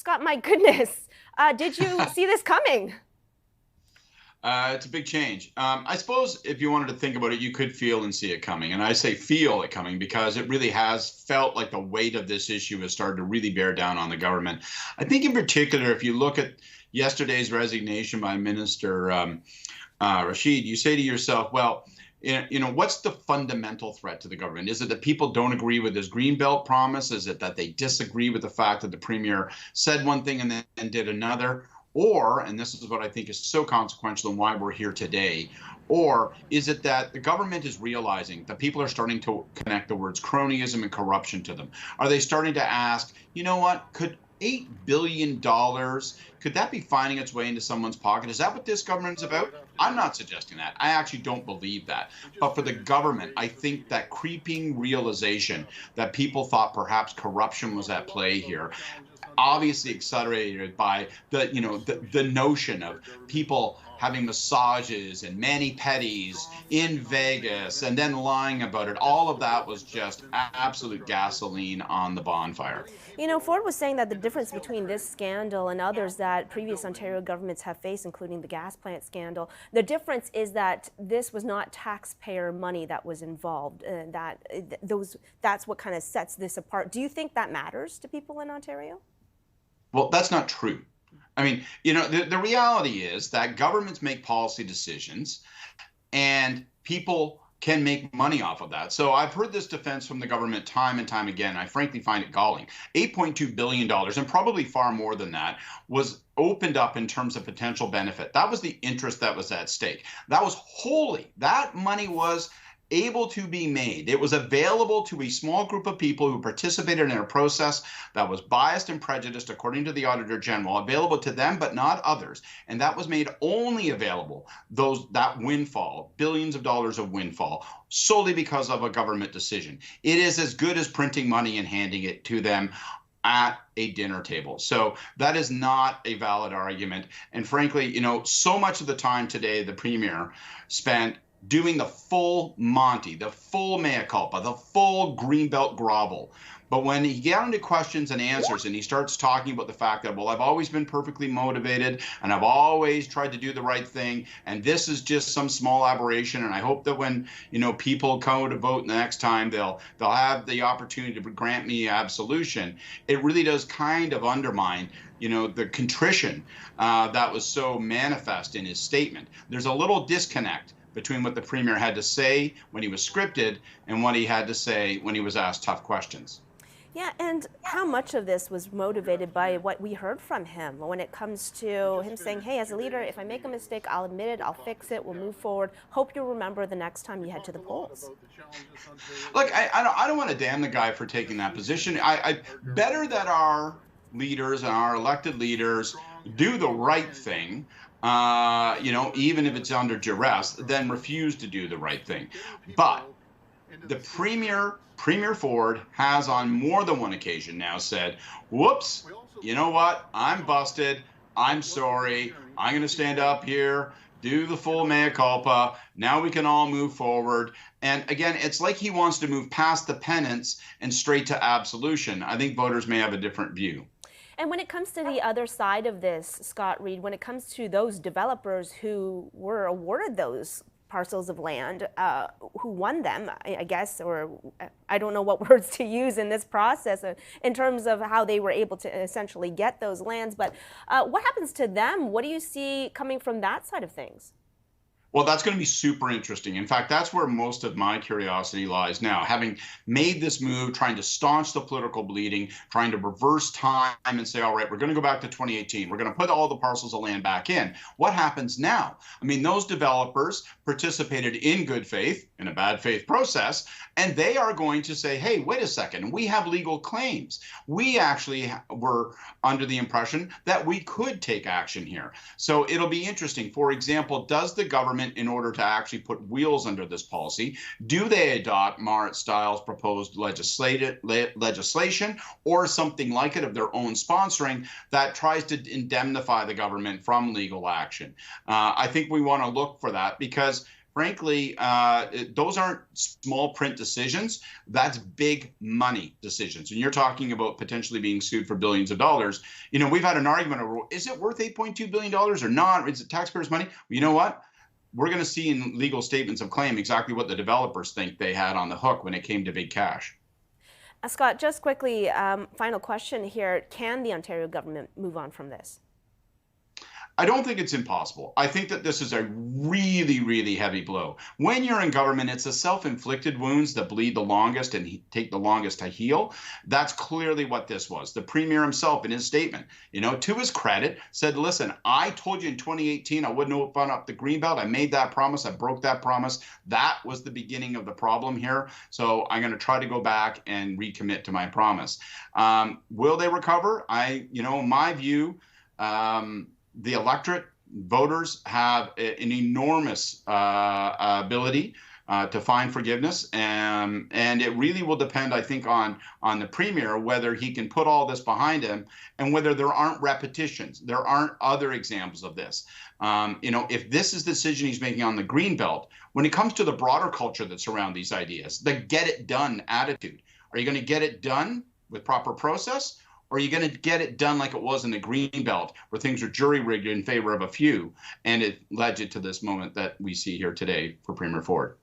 Scott, my goodness, did you see this coming? It's a big change. I suppose if you wanted to think about it, you could feel and see it coming. And I say feel it coming because it really has felt like the weight of this issue has started to really bear down on the government. I think in particular, if you look at yesterday's resignation by Minister Reid, you say to yourself, well, what's the fundamental threat to the government? Is it that people don't agree with his Greenbelt promise? Is it that they disagree with the fact that the premier said one thing and then did another? Or, and this is what I think is so consequential and why we're here today, or is it that the government is realizing that people are starting to connect the words cronyism and corruption to them? Are they starting to ask, you know what, could $8 billion, could that be finding its way into someone's pocket? Is that what this government is about? I'm not suggesting that. I actually don't believe that. But for the government, I think that creeping realization that people thought perhaps corruption was at play here, obviously accelerated by the notion of people having massages and mani-pedis in Vegas and then lying about it. All of that was just absolute gasoline on the bonfire. Ford was saying that the difference between this scandal and others that previous Ontario governments have faced, including the gas plant scandal, the difference is that this was not taxpayer money that was involved. That's what kind of sets this apart. Do you think that matters to people in Ontario? Well, that's not true. I mean, the reality is that governments make policy decisions and people can make money off of that. So I've heard this defense from the government time and time again. I frankly find it galling. $8.2 billion, and probably far more than that, was opened up in terms of potential benefit. That was the interest that was at stake. That money was able to be made. It was available to a small group of people who participated in a process that was biased and prejudiced, according to the Auditor General, available to them but not others. And that was made only available, that windfall, billions of dollars of windfall, solely because of a government decision. It is as good as printing money and handing it to them at a dinner table. So that is not a valid argument. And frankly, so much of the time today, the Premier spent doing the full Monty, the full mea culpa, the full Greenbelt grovel. But when he gets into questions and answers and he starts talking about the fact that, well, I've always been perfectly motivated and I've always tried to do the right thing, and this is just some small aberration, and I hope that when people come to vote the next time, they'll have the opportunity to grant me absolution. It really does kind of undermine the contrition that was so manifest in his statement. There's a little disconnect between what the Premier had to say when he was scripted and what he had to say when he was asked tough questions. Yeah, and how much of this was motivated by what we heard from him when it comes to him saying, hey, as a leader, if I make a mistake, I'll admit it, I'll fix it, we'll move forward. Hope you'll remember the next time you head to the polls. Look, I don't want to damn the guy for taking that position. Better that our leaders and our elected leaders do the right thing, even if it's under duress, then refuse to do the right thing. But the Premier Ford has on more than one occasion now said, whoops, you know what? I'm busted. I'm sorry. I'm going to stand up here, do the full mea culpa. Now we can all move forward. And again, it's like he wants to move past the penance and straight to absolution. I think voters may have a different view. And when it comes to the other side of this, Scott Reid, when it comes to those developers who were awarded those parcels of land, who won them, I guess, or I don't know what words to use in this process in terms of how they were able to essentially get those lands. But what happens to them? What do you see coming from that side of things? Well, that's going to be super interesting. In fact, that's where most of my curiosity lies now. Having made this move, trying to staunch the political bleeding, trying to reverse time and say, all right, we're going to go back to 2018. We're going to put all the parcels of land back in. What happens now? I mean, those developers participated in good faith, in a bad faith process, and they are going to say, hey, wait a second, we have legal claims. We actually were under the impression that we could take action here. So it'll be interesting. For example, does the government, in order to actually put wheels under this policy, do they adopt Marit Stiles' proposed legislation or something like it of their own sponsoring that tries to indemnify the government from legal action? I think we want to look for that because frankly, those aren't small print decisions. That's big money decisions. And you're talking about potentially being sued for billions of dollars. We've had an argument over, is it worth $8.2 billion or not? Is it taxpayers' money? Well, you know what? We're going to see in legal statements of claim exactly what the developers think they had on the hook when it came to big cash. Scott, just quickly, final question here. Can the Ontario government move on from this? I don't think it's impossible. I think that this is a really, really heavy blow. When you're in government, it's the self-inflicted wounds that bleed the longest and take the longest to heal. That's clearly what this was. The Premier himself in his statement, to his credit, said, listen, I told you in 2018 I wouldn't open up the Greenbelt. I made that promise. I broke that promise. That was the beginning of the problem here. So I'm going to try to go back and recommit to my promise. Will they recover? In my view, the electorate, voters have an enormous ability to find forgiveness, and it really will depend, I think, on the Premier, whether he can put all this behind him and whether there aren't repetitions. There aren't other examples of this. If this is the decision he's making on the Greenbelt, when it comes to the broader culture that surround these ideas, the get it done attitude, are you going to get it done with proper process? Or are you going to get it done like it was in the Greenbelt, where things are jury-rigged in favor of a few, and it led you to this moment that we see here today for Premier Ford?